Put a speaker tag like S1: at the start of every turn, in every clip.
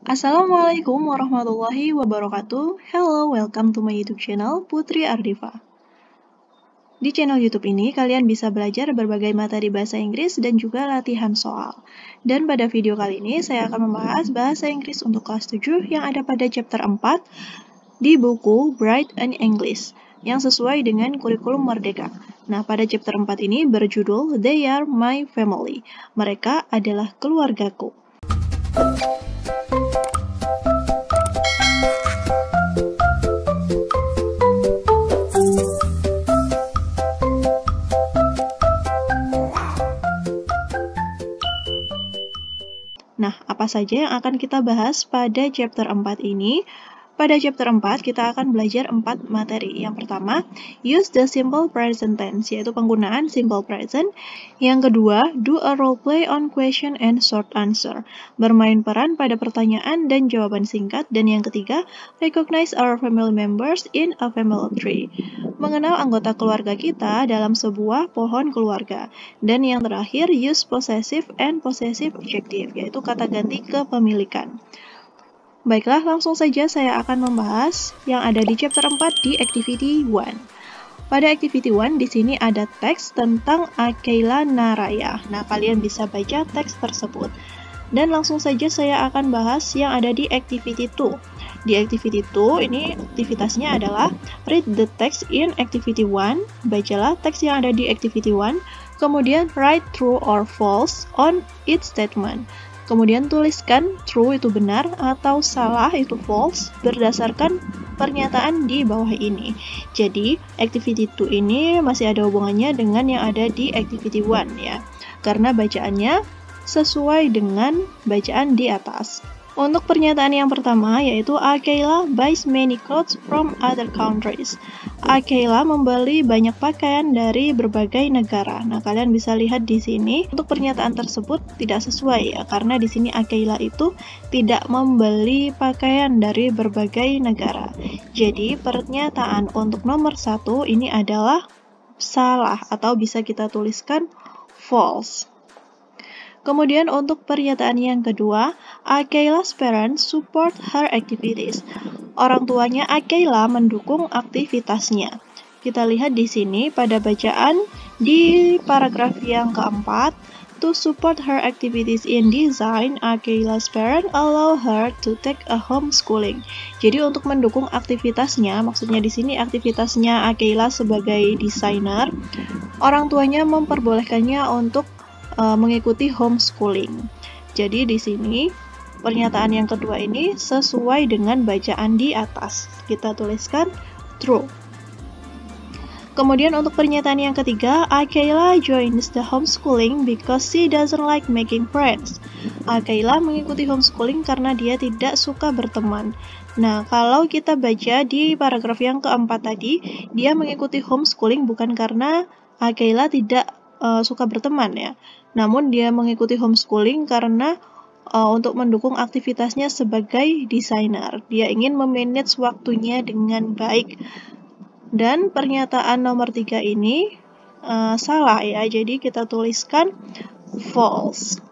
S1: Assalamualaikum warahmatullahi wabarakatuh. Hello, welcome to my YouTube channel Putri Ardifa. Di channel YouTube ini kalian bisa belajar berbagai materi bahasa Inggris dan juga latihan soal. Dan pada video kali ini saya akan membahas bahasa Inggris untuk kelas 7 yang ada pada chapter 4 di buku Bright and English yang sesuai dengan kurikulum Merdeka. Nah, pada chapter 4 ini berjudul They Are My Family. Mereka adalah keluargaku. Nah, apa saja yang akan kita bahas pada chapter 4 ini? Pada chapter 4, kita akan belajar 4 materi. Yang pertama, use the simple present tense, yaitu penggunaan simple present. Yang kedua, do a role play on question and short answer, bermain peran pada pertanyaan dan jawaban singkat. Dan yang ketiga, recognize our family members in a family tree, mengenal anggota keluarga kita dalam sebuah pohon keluarga. Dan yang terakhir, use possessive and possessive adjective, yaitu kata ganti kepemilikan. Baiklah, langsung saja saya akan membahas yang ada di chapter 4 di activity 1. Pada activity 1 di sini ada teks tentang Akela Naraya. Nah, kalian bisa baca teks tersebut. Dan langsung saja saya akan bahas yang ada di activity 2. Di activity 2 ini aktivitasnya adalah read the text in activity 1, bacalah teks yang ada di activity 1, kemudian write true or false on each statement. Kemudian tuliskan true itu benar atau salah itu false berdasarkan pernyataan di bawah ini. Jadi, activity 2 ini masih ada hubungannya dengan yang ada di activity 1 ya. Karena bacaannya sesuai dengan bacaan di atas. Untuk pernyataan yang pertama yaitu Akela buys many clothes from other countries. Akela membeli banyak pakaian dari berbagai negara. Nah, kalian bisa lihat di sini untuk pernyataan tersebut tidak sesuai ya, karena di sini Akela itu tidak membeli pakaian dari berbagai negara. Jadi, pernyataan untuk nomor 1 ini adalah salah atau bisa kita tuliskan false. Kemudian untuk pernyataan yang kedua, Akela's parents support her activities. Orang tuanya Akela mendukung aktivitasnya. Kita lihat di sini pada bacaan di paragraf yang keempat, to support her activities in design, Akela's parents allow her to take a homeschooling. Jadi untuk mendukung aktivitasnya, maksudnya di sini aktivitasnya Akela sebagai desainer, orang tuanya memperbolehkannya untuk mengikuti homeschooling. Jadi di sini pernyataan yang kedua ini sesuai dengan bacaan di atas. Kita tuliskan true. Kemudian untuk pernyataan yang ketiga, Akela joins the homeschooling because she doesn't like making friends. Akela mengikuti homeschooling karena dia tidak suka berteman. Nah, kalau kita baca di paragraf yang keempat tadi, dia mengikuti homeschooling bukan karena Akela tidak suka berteman ya. Namun dia mengikuti homeschooling karena untuk mendukung aktivitasnya sebagai desainer. Dia ingin memanage waktunya dengan baik. Dan pernyataan nomor 3 ini salah ya. Jadi kita tuliskan false.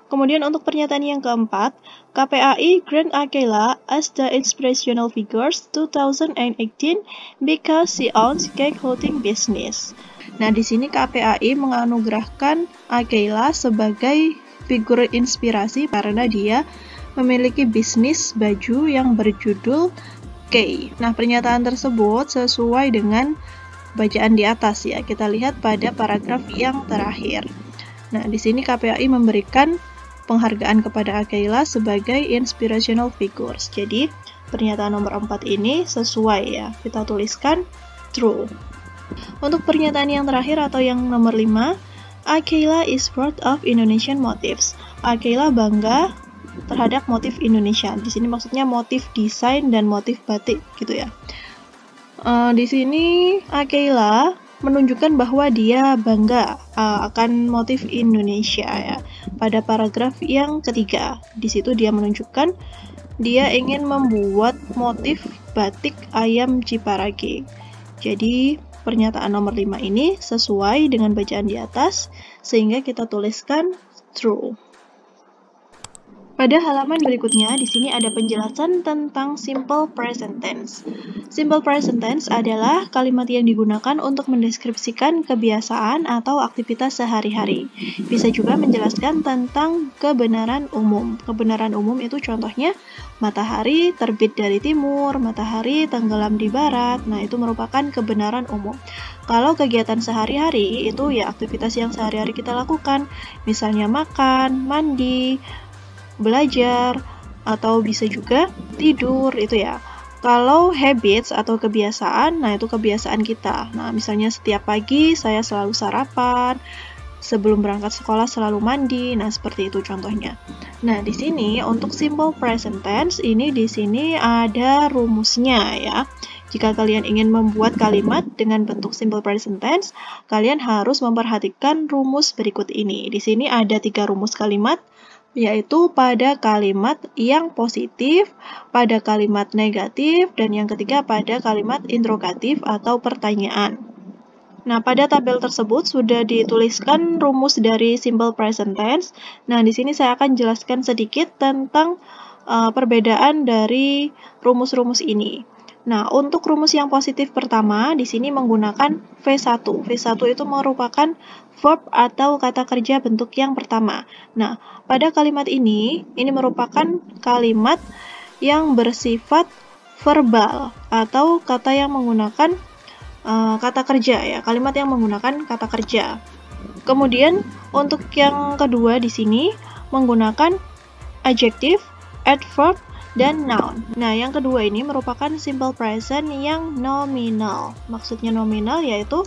S1: Kemudian untuk pernyataan yang keempat, KPAI grant Akela as the inspirational figures 2018 because she owns cake clothing business. Nah, di sini KPAI menganugerahkan Akela sebagai figur inspirasi karena dia memiliki bisnis baju yang berjudul K. Nah, pernyataan tersebut sesuai dengan bacaan di atas ya. Kita lihat pada paragraf yang terakhir. Nah, di sini KPAI memberikan penghargaan kepada Akela sebagai inspirational figures. Jadi, pernyataan nomor 4 ini sesuai ya. Kita tuliskan true. Untuk pernyataan yang terakhir atau yang nomor 5, Akela is proud of Indonesian motifs. Akela bangga terhadap motif Indonesia. Di sini maksudnya motif desain dan motif batik gitu ya. Di sini Akela menunjukkan bahwa dia bangga akan motif Indonesia ya. Pada paragraf yang ketiga, di situ dia menunjukkan dia ingin membuat motif batik ayam Ciparage. Jadi pernyataan nomor 5 ini sesuai dengan bacaan di atas, sehingga kita tuliskan true. Pada halaman berikutnya, di sini ada penjelasan tentang simple present tense. Simple present tense adalah kalimat yang digunakan untuk mendeskripsikan kebiasaan atau aktivitas sehari-hari. Bisa juga menjelaskan tentang kebenaran umum. Kebenaran umum itu contohnya matahari terbit dari timur, matahari tenggelam di barat. Nah, itu merupakan kebenaran umum. Kalau kegiatan sehari-hari itu ya aktivitas yang sehari-hari kita lakukan, misalnya makan, mandi, belajar, atau bisa juga tidur itu ya. Kalau habits atau kebiasaan, nah itu kebiasaan kita. Nah, misalnya setiap pagi saya selalu sarapan, sebelum berangkat sekolah selalu mandi. Nah, seperti itu contohnya. Nah, di sini untuk simple present tense ini di sini ada rumusnya ya. Jika kalian ingin membuat kalimat dengan bentuk simple present tense, kalian harus memperhatikan rumus berikut ini. Di sini ada 3 rumus kalimat, yaitu pada kalimat yang positif, pada kalimat negatif, dan yang ketiga pada kalimat interrogatif atau pertanyaan. Nah, pada tabel tersebut sudah dituliskan rumus dari simple present tense. Nah, di sini saya akan jelaskan sedikit tentang perbedaan dari rumus-rumus ini. Nah, untuk rumus yang positif pertama, di sini menggunakan V1. V1 itu merupakan verb atau kata kerja bentuk yang pertama. Nah, pada kalimat ini merupakan kalimat yang bersifat verbal atau kata yang menggunakan kata kerja ya, kalimat yang menggunakan kata kerja. Kemudian untuk yang kedua di sini menggunakan adjective, adverb, dan noun. Nah, yang kedua ini merupakan simple present yang nominal. Maksudnya nominal yaitu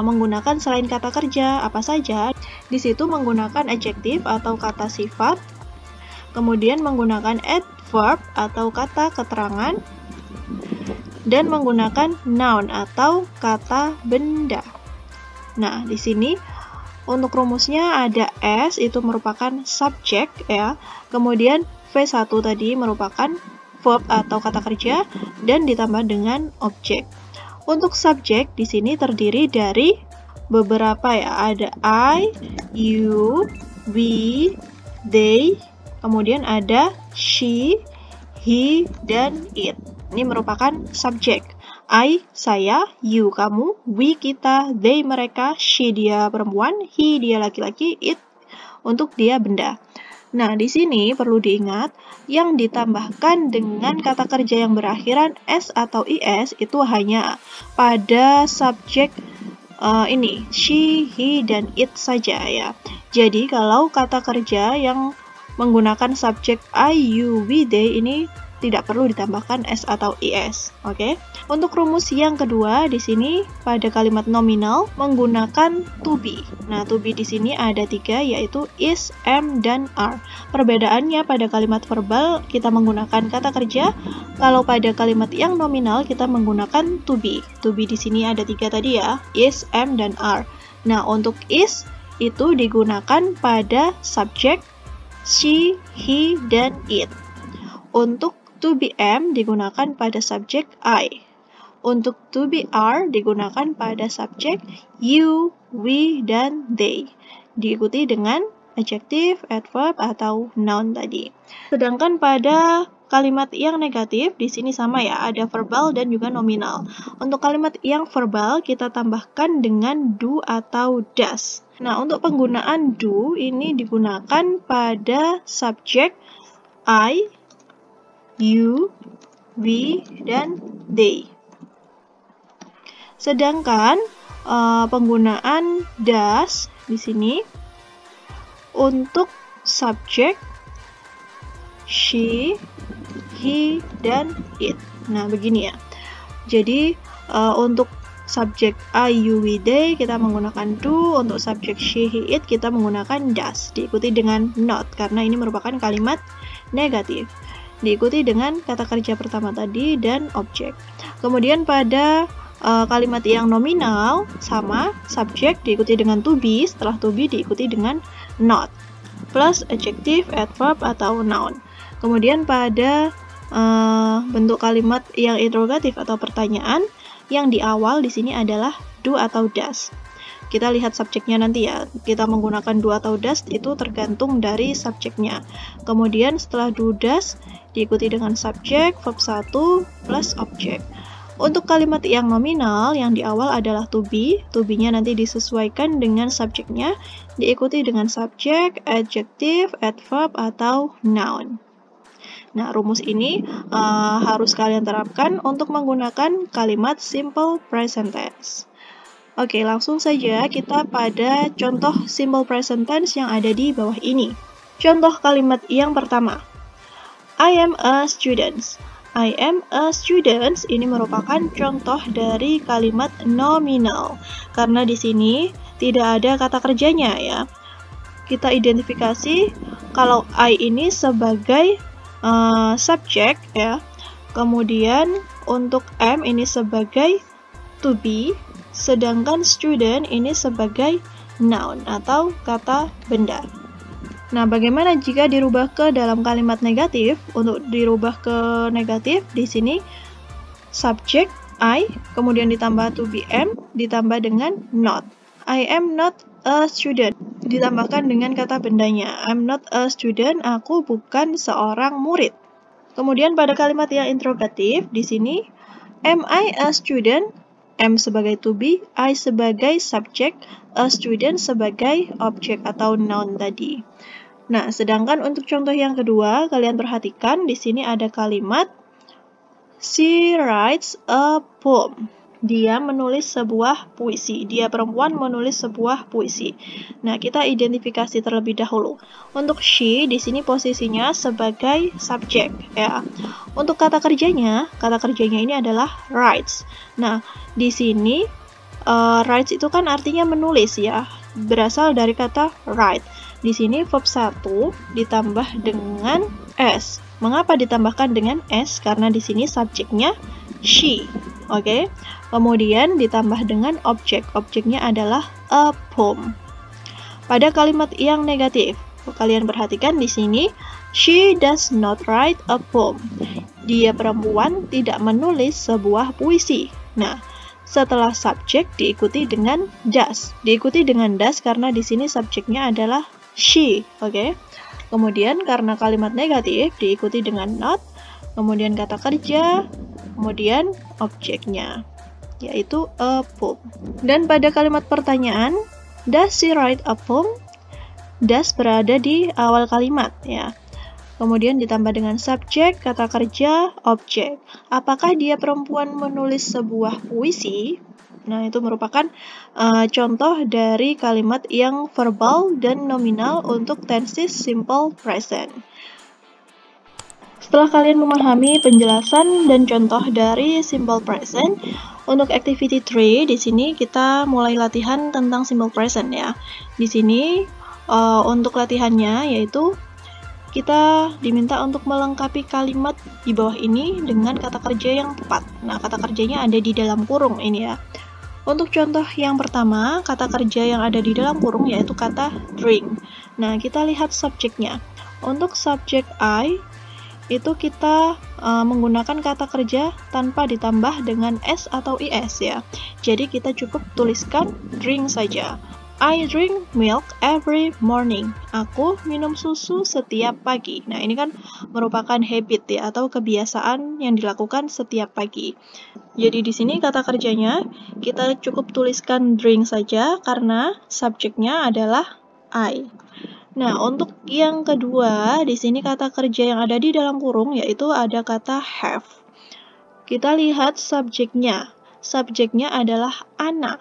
S1: menggunakan selain kata kerja apa saja. Di situ menggunakan adjective atau kata sifat, kemudian menggunakan adverb atau kata keterangan, dan menggunakan noun atau kata benda. Nah, di sini untuk rumusnya ada S, itu merupakan subject ya. Kemudian V1 tadi merupakan verb atau kata kerja dan ditambah dengan objek. Untuk subjek di sini terdiri dari beberapa ya, ada I, you, we, they, kemudian ada she, he, dan it. Ini merupakan subjek. I, saya, you, kamu, we, kita, they, mereka, she, dia perempuan, he, dia laki-laki, it, untuk dia benda. Nah, di sini perlu diingat, yang ditambahkan dengan kata kerja yang berakhiran S atau IS itu hanya pada subjek ini, she, he, dan it saja ya. Jadi, kalau kata kerja yang menggunakan subjek I, you, we, they ini tidak perlu ditambahkan S atau IS, oke? Untuk rumus yang kedua di sini pada kalimat nominal menggunakan to be. Nah, to be di sini ada 3 yaitu is, am, dan are. Perbedaannya pada kalimat verbal kita menggunakan kata kerja, kalau pada kalimat yang nominal kita menggunakan to be. To be di sini ada 3 tadi ya, is, am, dan are. Nah, untuk is itu digunakan pada subjek she, he, dan it. Untuk to be am digunakan pada subjek I. Untuk to be are digunakan pada subjek you, we, dan they. Diikuti dengan adjective, adverb, atau noun tadi. Sedangkan pada kalimat yang negatif di sini sama ya, ada verbal dan juga nominal. Untuk kalimat yang verbal kita tambahkan dengan do atau does. Nah, untuk penggunaan do ini digunakan pada subjek I, you, we, dan they. Sedangkan penggunaan does di sini untuk subjek she, he, dan it. Nah, begini ya. Jadi untuk subjek I, you, we, they kita menggunakan do, untuk subjek she, he, it kita menggunakan does. Diikuti dengan not karena ini merupakan kalimat negatif. Diikuti dengan kata kerja pertama tadi dan objek. Kemudian pada kalimat yang nominal sama subjek diikuti dengan to be, setelah to be diikuti dengan not plus adjective, adverb, atau noun. Kemudian pada bentuk kalimat yang interrogatif atau pertanyaan yang di awal di sini adalah do atau does. kita lihat subjeknya nanti ya. Kita menggunakan do atau does itu tergantung dari subjeknya. Kemudian setelah do does diikuti dengan subjek, verb 1 plus objek. Untuk kalimat yang nominal, yang di awal adalah to be-nya nanti disesuaikan dengan subjeknya, diikuti dengan subjek, adjective, adverb, atau noun. Nah, rumus ini harus kalian terapkan untuk menggunakan kalimat simple present tense. Oke, langsung saja kita pada contoh simple present tense yang ada di bawah ini. Contoh kalimat yang pertama, I am a student. I am a student ini merupakan contoh dari kalimat nominal. Karena di sini tidak ada kata kerjanya ya. Kita identifikasi kalau I ini sebagai subjek ya. Kemudian untuk am ini sebagai to be, sedangkan student ini sebagai noun atau kata benda. Nah, bagaimana jika dirubah ke dalam kalimat negatif? Untuk dirubah ke negatif, di sini subjek I, kemudian ditambah to be am, ditambah dengan not. I am not a student, ditambahkan dengan kata bendanya. I'm not a student, aku bukan seorang murid. Kemudian pada kalimat yang interrogatif, di sini am I a student? Am sebagai to be, I sebagai subjek, a student sebagai objek atau noun tadi. Nah, sedangkan untuk contoh yang kedua, kalian perhatikan di sini ada kalimat she writes a poem. Dia menulis sebuah puisi. Dia perempuan menulis sebuah puisi. Nah, kita identifikasi terlebih dahulu. Untuk she di sini posisinya sebagai subjek ya. Untuk kata kerjanya ini adalah writes. Nah, di sini writes itu kan artinya menulis ya. Berasal dari kata write. Di sini verb 1 ditambah dengan s. Mengapa ditambahkan dengan s? Karena di sini subjeknya she. Oke. Kemudian ditambah dengan objek. Objeknya adalah a poem. Pada kalimat yang negatif, kalian perhatikan di sini she does not write a poem. Dia perempuan tidak menulis sebuah puisi. Nah, setelah subjek diikuti dengan does. Diikuti dengan does karena di sini subjeknya adalah she, oke. Kemudian karena kalimat negatif diikuti dengan not, kemudian kata kerja, kemudian objeknya, yaitu a poem. Dan pada kalimat pertanyaan, does she write a poem? Does berada di awal kalimat ya. Kemudian ditambah dengan subjek, kata kerja, objek. Apakah dia perempuan menulis sebuah puisi? Nah, itu merupakan contoh dari kalimat yang verbal dan nominal untuk tenses simple present. Setelah kalian memahami penjelasan dan contoh dari simple present, untuk activity 3 di sini kita mulai latihan tentang simple present ya. Di sini untuk latihannya yaitu kita diminta untuk melengkapi kalimat di bawah ini dengan kata kerja yang tepat. Nah, kata kerjanya ada di dalam kurung ini ya. Untuk contoh yang pertama, kata kerja yang ada di dalam kurung yaitu kata drink. Nah, kita lihat subjeknya. Untuk subjek I, itu kita menggunakan kata kerja tanpa ditambah dengan s atau is ya. Jadi kita cukup tuliskan drink saja. I drink milk every morning. Aku minum susu setiap pagi. Nah, ini kan merupakan habit ya atau kebiasaan yang dilakukan setiap pagi. Jadi di sini kata kerjanya kita cukup tuliskan drink saja karena subjeknya adalah I. Nah, untuk yang kedua, di sini kata kerja yang ada di dalam kurung yaitu ada kata have. Kita lihat subjeknya. Subjeknya adalah Anna.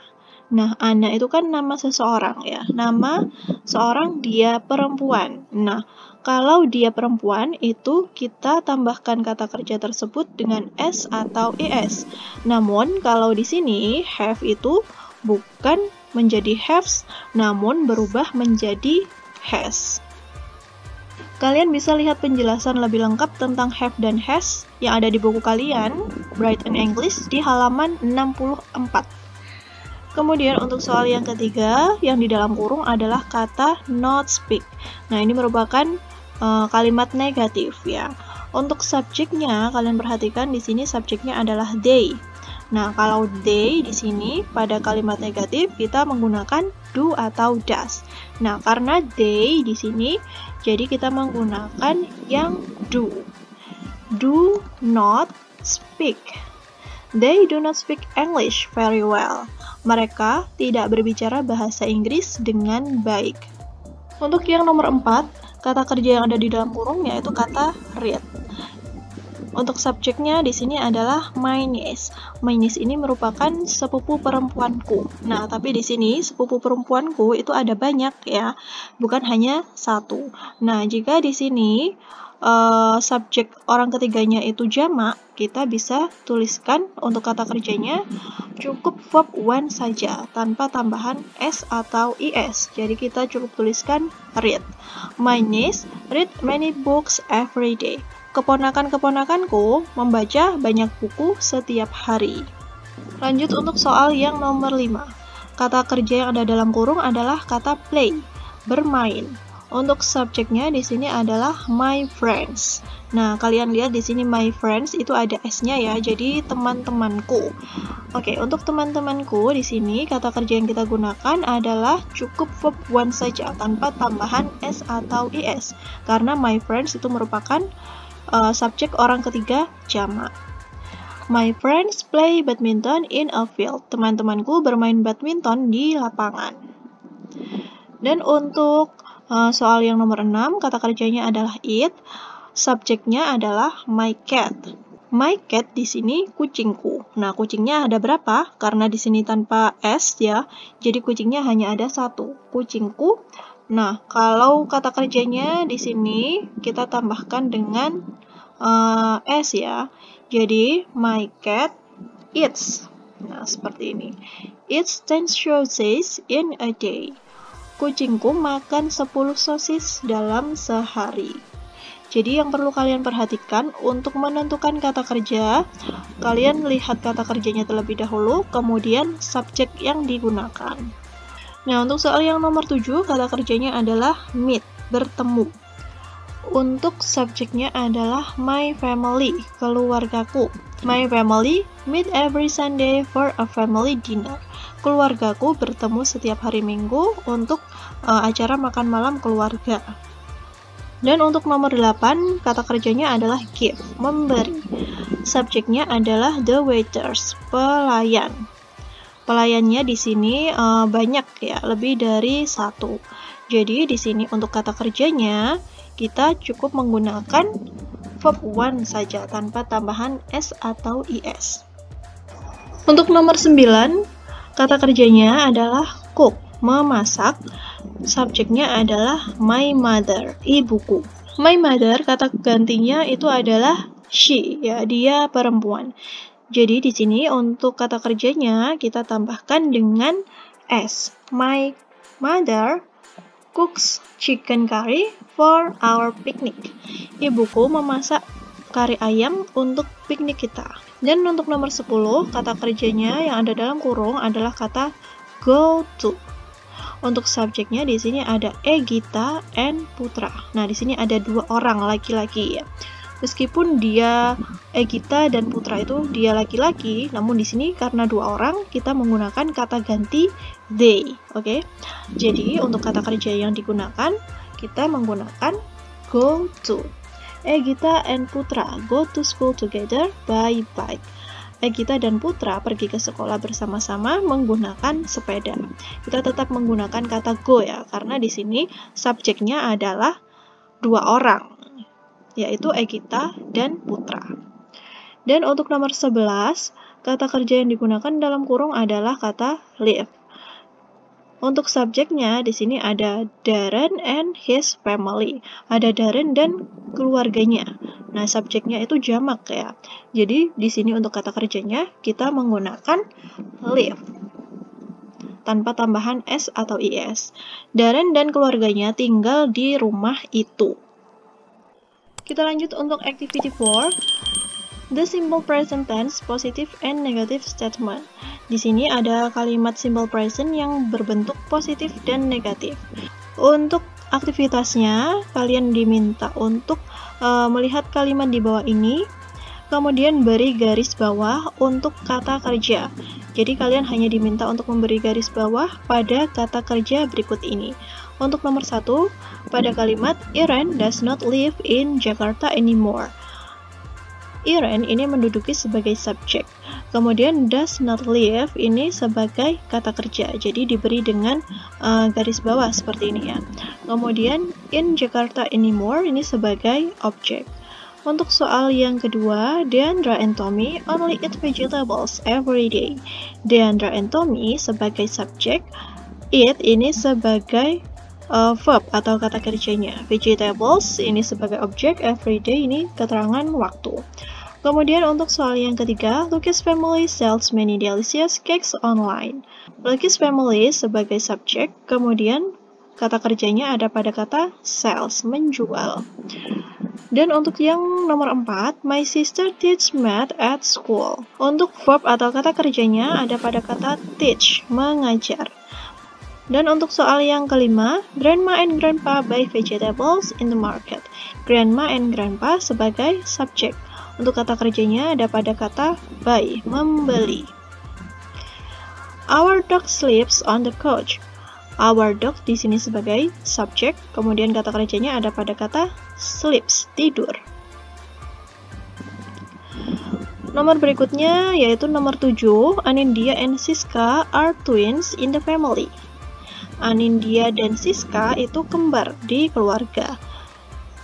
S1: Nah, Anna itu kan nama seseorang ya. Nama seorang dia perempuan. Nah, kalau dia perempuan itu kita tambahkan kata kerja tersebut dengan s atau es. Namun, kalau di sini have itu bukan menjadi haves, namun berubah menjadi has. Kalian bisa lihat penjelasan lebih lengkap tentang have dan has yang ada di buku kalian, Brighton English, di halaman 64. Kemudian untuk soal yang ketiga, yang di dalam kurung adalah kata not speak. Nah, ini merupakan kalimat negatif ya. Untuk subjeknya, kalian perhatikan di sini subjeknya adalah they. Nah, kalau they di sini pada kalimat negatif kita menggunakan do atau does. Nah, karena they di sini jadi kita menggunakan yang do. Do not speak. They do not speak English very well. Mereka tidak berbicara bahasa Inggris dengan baik. Untuk yang nomor 4, kata kerja yang ada di dalam kurung yaitu kata read. Untuk subjeknya di sini adalah my niece. My niece ini merupakan sepupu perempuanku. Nah, tapi di sini sepupu perempuanku itu ada banyak ya, bukan hanya satu. Nah, jika di sini subjek orang ketiganya itu jamak, kita bisa tuliskan untuk kata kerjanya cukup verb one saja tanpa tambahan s atau is. Jadi kita cukup tuliskan read. My niece read many books every day. Keponakan-keponakanku membaca banyak buku setiap hari. Lanjut untuk soal yang nomor 5. Kata kerja yang ada dalam kurung adalah kata play, bermain. Untuk subjeknya di sini adalah my friends. Nah, kalian lihat di sini my friends itu ada s-nya ya, jadi teman-temanku. Oke, untuk teman-temanku di sini kata kerja yang kita gunakan adalah cukup verb one saja tanpa tambahan s atau is. Karena my friends itu merupakan subjek orang ketiga jamak. My friends play badminton in a field. Teman-temanku bermain badminton di lapangan. Dan untuk soal yang nomor 6, kata kerjanya adalah it. Subjeknya adalah my cat. My cat di sini kucingku. Nah, kucingnya ada berapa? Karena di sini tanpa s ya, jadi kucingnya hanya ada satu. Kucingku. Nah, kalau kata kerjanya di sini kita tambahkan dengan s ya. Jadi my cat eats. Nah, seperti ini. Eats 10 sausages in a day. Kucingku makan 10 sosis dalam sehari. Jadi yang perlu kalian perhatikan untuk menentukan kata kerja, kalian lihat kata kerjanya terlebih dahulu, kemudian subjek yang digunakan. Nah, untuk soal yang nomor 7, kata kerjanya adalah meet, bertemu. Untuk subjeknya adalah my family, keluargaku. My family meet every Sunday for a family dinner. Keluargaku bertemu setiap hari Minggu untuk acara makan malam keluarga. Dan untuk nomor 8, kata kerjanya adalah give, memberi. Subjeknya adalah the waiters, pelayan. Pelayannya di sini banyak ya, lebih dari satu. Jadi di sini untuk kata kerjanya kita cukup menggunakan verb one saja tanpa tambahan s atau is. Untuk nomor 9, kata kerjanya adalah cook, memasak. Subjeknya adalah my mother, ibuku. My mother, kata gantinya itu adalah she, ya, dia perempuan. Jadi di sini untuk kata kerjanya kita tambahkan dengan s. My mother cooks chicken curry for our picnic. Ibuku memasak kari ayam untuk piknik kita. Dan untuk nomor 10, kata kerjanya yang ada dalam kurung adalah kata go to. Untuk subjeknya di sini ada Egita and Putra. Nah, di sini ada dua orang laki-laki ya. Meskipun dia Egita dan Putra itu dia laki-laki, namun di sini karena dua orang kita menggunakan kata ganti they. Oke. Jadi untuk kata kerja yang digunakan kita menggunakan go to. Egita and Putra go to school together by bike. Egita dan Putra pergi ke sekolah bersama-sama menggunakan sepeda. Kita tetap menggunakan kata go ya, karena di sini subjeknya adalah dua orang, yaitu Egita dan Putra. Dan untuk nomor 11, kata kerja yang digunakan dalam kurung adalah kata live. Untuk subjeknya di sini ada Darren and his family. Ada Darren dan keluarganya. Nah, subjeknya itu jamak ya. Jadi di sini untuk kata kerjanya kita menggunakan live tanpa tambahan s atau is. Darren dan keluarganya tinggal di rumah itu. Kita lanjut untuk activity 4. The simple present tense, positive and negative statement. Di sini ada kalimat simple present yang berbentuk positif dan negatif. Untuk aktivitasnya, kalian diminta untuk melihat kalimat di bawah ini. kemudian beri garis bawah untuk kata kerja. Jadi kalian hanya diminta untuk memberi garis bawah pada kata kerja berikut ini. Untuk nomor 1, pada kalimat Iren does not live in Jakarta anymore. Iren ini menduduki sebagai subjek. Kemudian does not live ini sebagai kata kerja. Jadi diberi dengan garis bawah seperti ini ya. Kemudian in Jakarta anymore ini sebagai objek. Untuk soal yang kedua, Deandra and Tommy only eat vegetables every day. Deandra and Tommy sebagai subjek, eat ini sebagai verb atau kata kerjanya. Vegetables ini sebagai objek, everyday ini keterangan waktu. Kemudian untuk soal yang ketiga, Lucky's family sells many delicious cakes online. Lucky's family sebagai subjek, kemudian kata kerjanya ada pada kata sells, menjual. Dan untuk yang nomor 4, my sister teach math at school. Untuk verb atau kata kerjanya ada pada kata teach, mengajar. Dan untuk soal yang kelima, grandma and grandpa buy vegetables in the market. Grandma and grandpa sebagai subjek. Untuk kata kerjanya ada pada kata buy, membeli. Our dog sleeps on the couch. Our dog di sini sebagai subjek, kemudian kata kerjanya ada pada kata sleeps, tidur. Nomor berikutnya yaitu nomor 7, Anindya and Siska are twins in the family. Anindya dan Siska itu kembar di keluarga.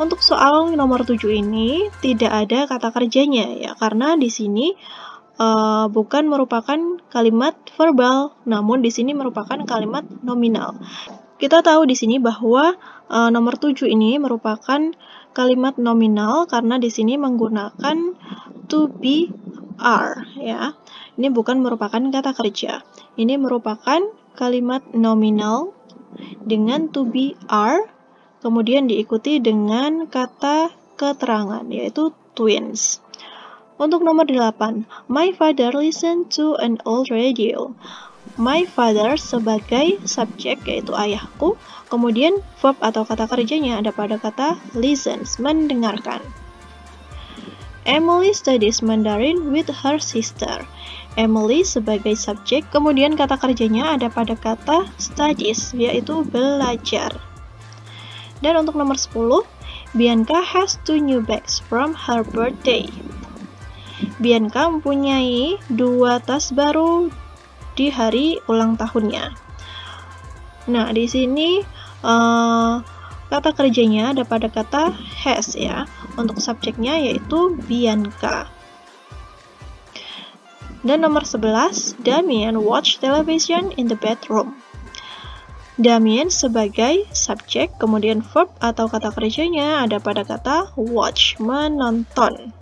S1: Untuk soal nomor 7 ini tidak ada kata kerjanya ya, karena di sini bukan merupakan kalimat verbal, namun di sini merupakan kalimat nominal. Kita tahu di sini bahwa nomor 7 ini merupakan kalimat nominal karena di sini menggunakan to be, are ya. Ini bukan merupakan kata kerja. Ini merupakan kalimat nominal dengan to be, are, kemudian diikuti dengan kata keterangan yaitu twins. Untuk nomor 8, my father listened to an old radio. My father sebagai subjek yaitu ayahku, kemudian verb atau kata kerjanya ada pada kata listens, mendengarkan. Emily studies Mandarin with her sister. Emily sebagai subjek, kemudian kata kerjanya ada pada kata studies, yaitu belajar. Dan untuk nomor 10, Bianca has 2 new bags from her birthday. Bianca mempunyai 2 tas baru di hari ulang tahunnya. Nah, di sini kata kerjanya ada pada kata has ya. Untuk subjeknya yaitu Bianca. Dan nomor 11, Damien watch television in the bedroom. Damien sebagai subjek, kemudian verb atau kata kerjanya ada pada kata watch, menonton.